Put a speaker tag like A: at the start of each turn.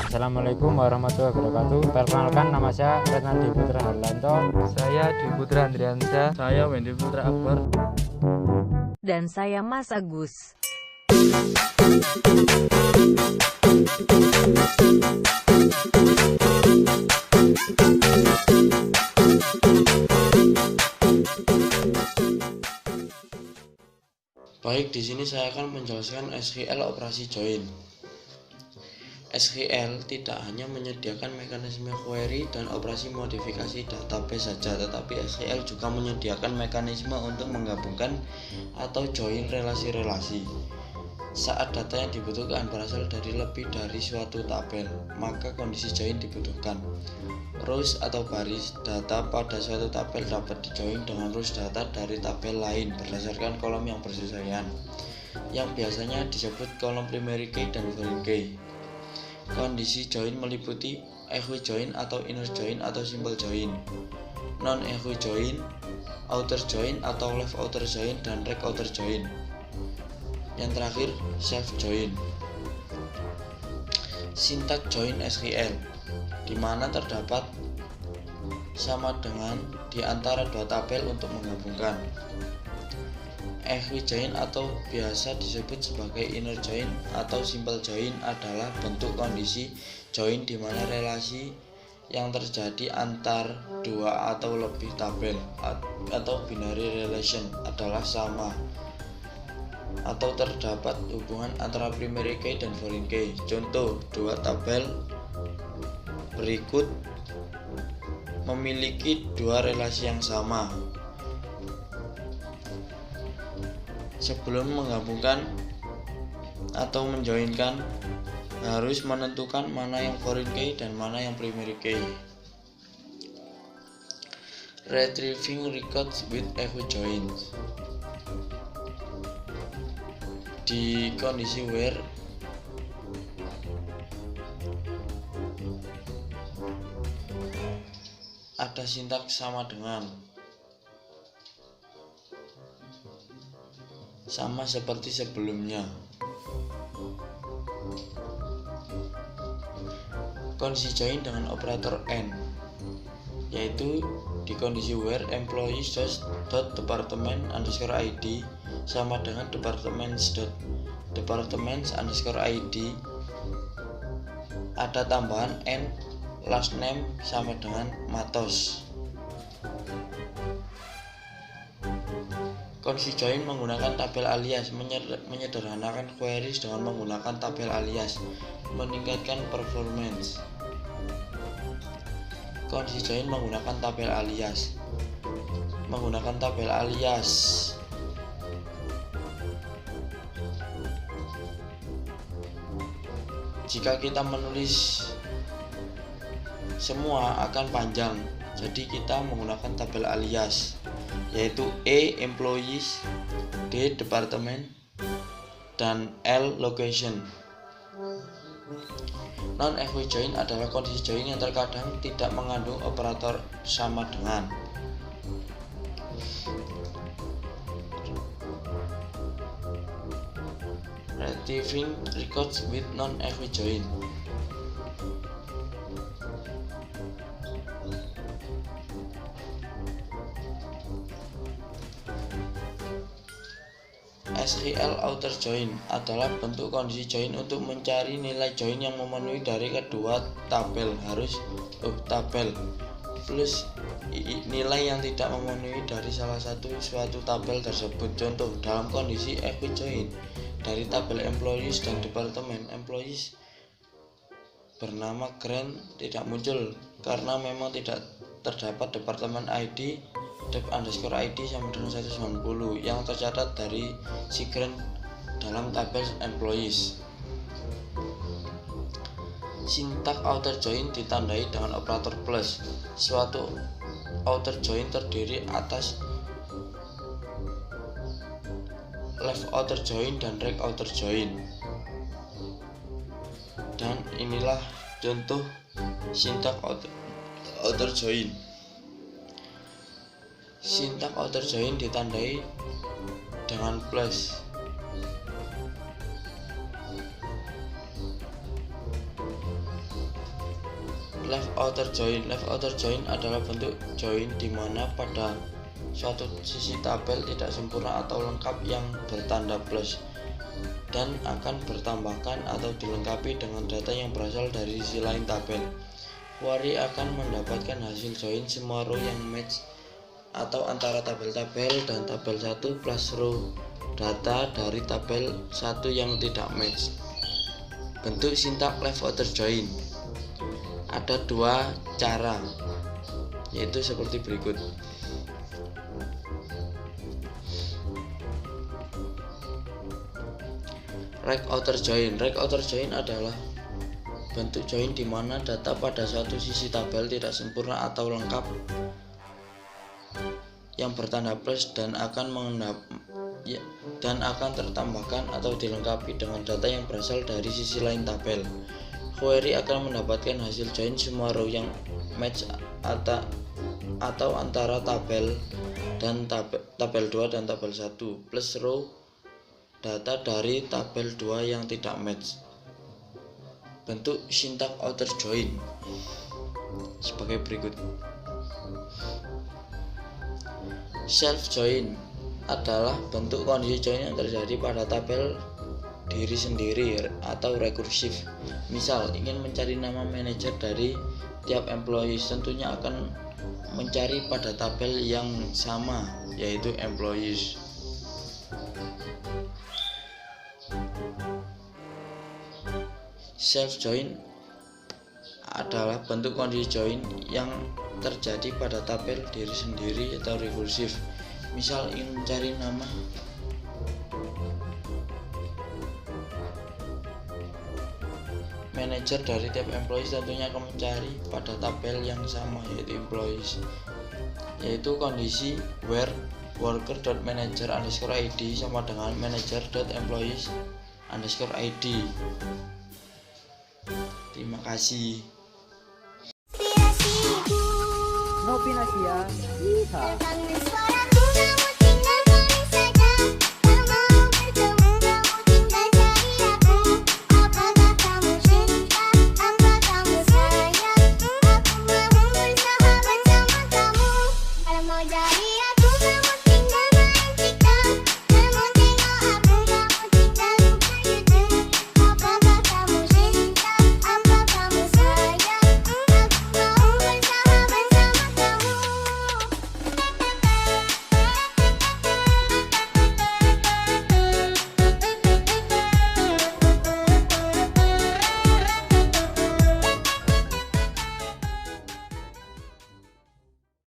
A: Assalamualaikum warahmatullahi wabarakatuh. Perkenalkan, nama saya Retnadi Putra Harlanto.
B: Saya Dwi Putra Andriansyah. Saya Wendy Putra Akbar.
C: Dan saya Mas Agus.
D: Baik, di sini saya akan menjelaskan SQL operasi join. SQL tidak hanya menyediakan mekanisme query dan operasi modifikasi database saja, tetapi SQL juga menyediakan mekanisme untuk menggabungkan atau join relasi-relasi. Saat data yang dibutuhkan berasal dari lebih dari suatu tabel, maka kondisi join dibutuhkan. Rows atau baris data pada suatu tabel dapat dijoin dengan rows data dari tabel lain berdasarkan kolom yang bersesuaian, yang biasanya disebut kolom primary key dan foreign key. Kondisi join meliputi equi join atau inner join atau simple join, non equi join, outer join atau left outer join, dan right outer join. Yang terakhir, self join. Sintak join SQL, di mana terdapat sama dengan di antara dua tabel untuk menggabungkan. Equi join atau biasa disebut sebagai inner join atau simple join adalah bentuk kondisi join di mana relasi yang terjadi antar dua atau lebih tabel atau binary relation adalah sama, atau terdapat hubungan antara primary key dan foreign key. Contoh, dua tabel berikut memiliki dua relasi yang sama. Sebelum menggabungkan atau menjoinkan, harus menentukan mana yang foreign key dan mana yang primary key. Retrieving records with equi joins. Di kondisi where ada sintaks sama dengan, sama seperti sebelumnya. Kondisi join dengan operator AND, yaitu di kondisi where employees.department_id sama dengan departments_id, ada tambahan and last name sama dengan Matos. Kondisi join menggunakan tabel alias, menyederhanakan queries dengan menggunakan tabel alias, meningkatkan performance. Kondisi join menggunakan tabel alias. Jika kita menulis semua akan panjang, jadi kita menggunakan tabel alias, yaitu E employees, D department, dan L location. Non-equi join adalah kondisi join yang terkadang tidak mengandung operator sama dengan. Retrieving records with non-equi join. SQL outer join adalah bentuk kondisi join untuk mencari nilai join yang memenuhi dari kedua tabel tabel plus nilai yang tidak memenuhi dari salah satu suatu tabel tersebut. Contoh, dalam kondisi equi join dari tabel employees dan departemen, employees bernama Grant tidak muncul karena memang tidak terdapat departemen ID dep_id sama dengan 190 yang tercatat dari si Grant dalam tabel employees. Sintak outer join ditandai dengan operator plus. Suatu outer join terdiri atas left outer join dan right outer join. Dan inilah contoh sintak outer join. Sintak outer join ditandai dengan plus. Left outer join. Left outer join adalah bentuk join di mana pada suatu sisi tabel tidak sempurna atau lengkap yang bertanda plus dan akan bertambahkan atau dilengkapi dengan data yang berasal dari sisi lain tabel. Query akan mendapatkan hasil join semua row yang match atau antara tabel-tabel dan tabel 1 plus row data dari tabel 1 yang tidak match. Bentuk sintak left outer join. Ada dua cara, yaitu seperti berikut. Right outer join. Right outer join adalah bentuk join di mana data pada suatu sisi tabel tidak sempurna atau lengkap yang bertanda plus dan akan tertambahkan atau dilengkapi dengan data yang berasal dari sisi lain tabel. Query akan mendapatkan hasil join semua row yang match atau antara tabel 2 dan tabel 1 plus row data dari tabel 2 yang tidak match. Bentuk sintak outer join sebagai berikut. Self join adalah bentuk kondisi join yang terjadi pada tabel diri sendiri atau rekursif. Misal ingin mencari nama manajer dari tiap employees, tentunya akan mencari pada tabel yang sama, yaitu employees. Self join adalah bentuk kondisi join yang terjadi pada tabel diri sendiri atau rekursif. Misal ingin mencari nama manajer dari tiap employees, tentunya akan mencari pada tabel yang sama, yaitu employees, yaitu kondisi where worker.manager_id sama dengan manager.employees_id. Terima kasih.
E: Novinasia. Yeehaw.